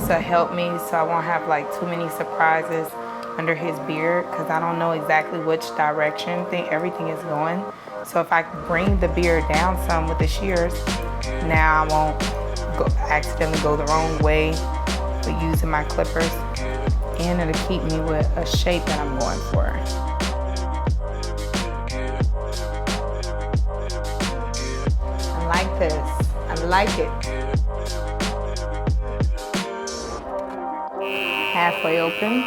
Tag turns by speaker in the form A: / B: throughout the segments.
A: to help me so I won't have like too many surprises under his beard, because I don't know exactly which direction everything is going. So if I bring the beard down some with the shears, now I won't accidentally go the wrong way with using my clippers, and it'll keep me with a shape that I'm going for. I like this. I like it. Halfway open,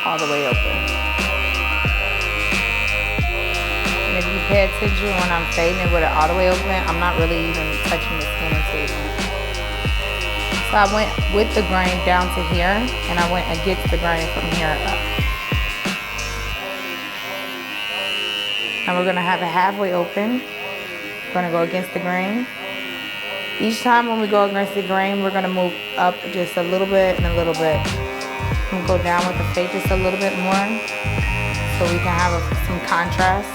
A: all the way open. And if you pay attention when I'm fading it with it all the way open, I'm not really even touching the skin until it's deep. So I went with the grain down to here, and I went against the grain from here up. Now we're gonna have it halfway open. We're gonna go against the grain. Each time when we go against the grain, we're gonna move up just a little bit and a little bit. We'll go down with the fade just a little bit more so we can have some contrast.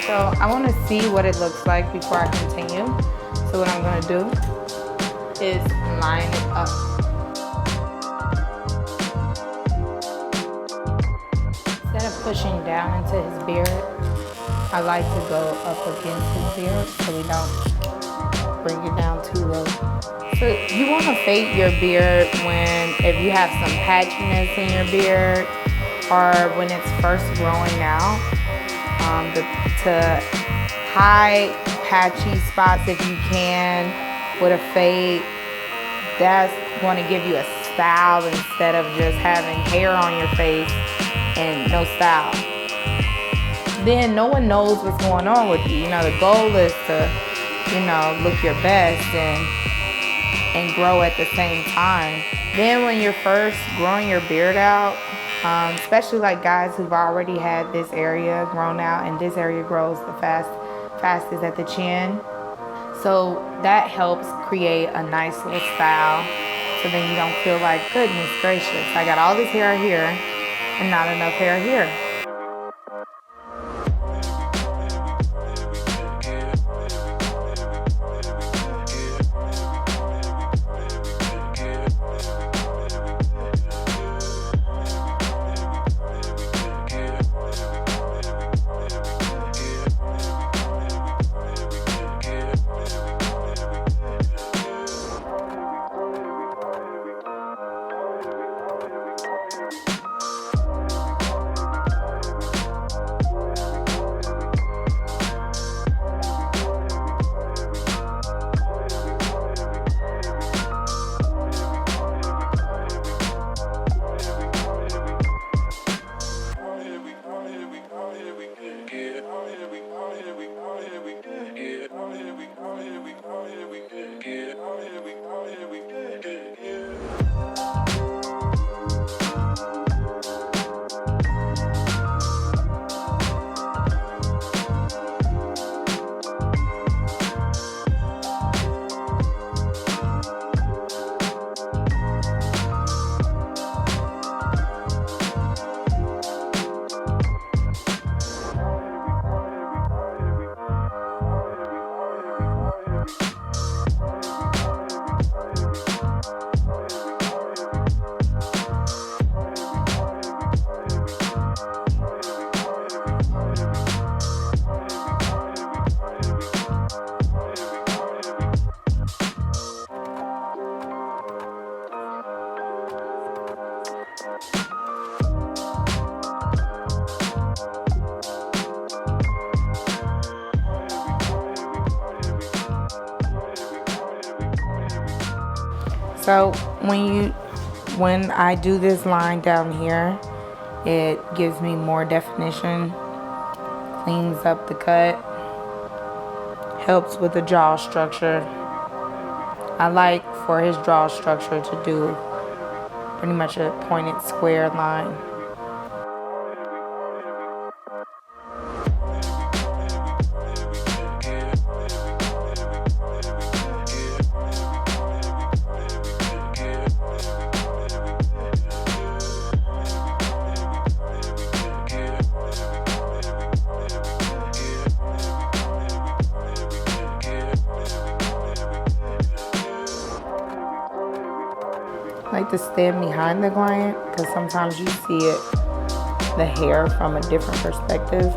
A: So I wanna see what it looks like before I continue. So what I'm gonna do is line it up. Instead of pushing down into his beard, I like to go up against his beard so we don't bring it down too low. So you want to fade your beard if you have some patchiness in your beard, or when it's first growing out. To hide patchy spots if you can with a fade, that's going to give you a style instead of just having hair on your face and no style. Then no one knows what's going on with you. You know, the goal is to, you know, look your best and grow at the same time. Then when you're first growing your beard out, especially like guys who've already had this area grown out, and this area grows the fastest at the chin. So that helps create a nice little style. So then you don't feel like, goodness gracious, I got all this hair here and not enough hair here. So when I do this line down here, it gives me more definition, cleans up the cut, helps with the jaw structure. I like for his jaw structure to do pretty much a pointed square line. like to stand behind the client because sometimes you see it, the hair from a different perspective.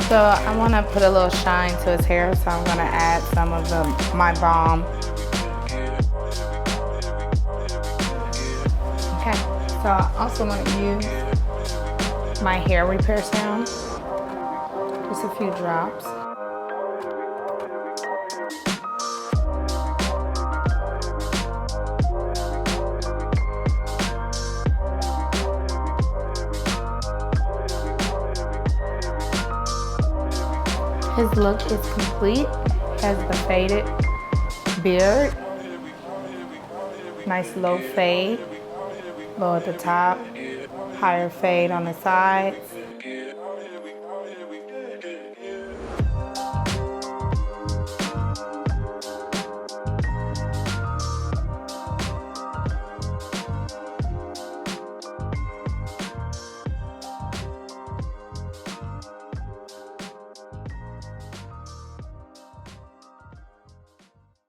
A: So I want to put a little shine to his hair, so I'm going to add some of my balm. Okay, so I also want to use my hair repair serum, just a few drops. His look is complete. Has the faded beard. Nice low fade. Low at the top. Higher fade on the sides.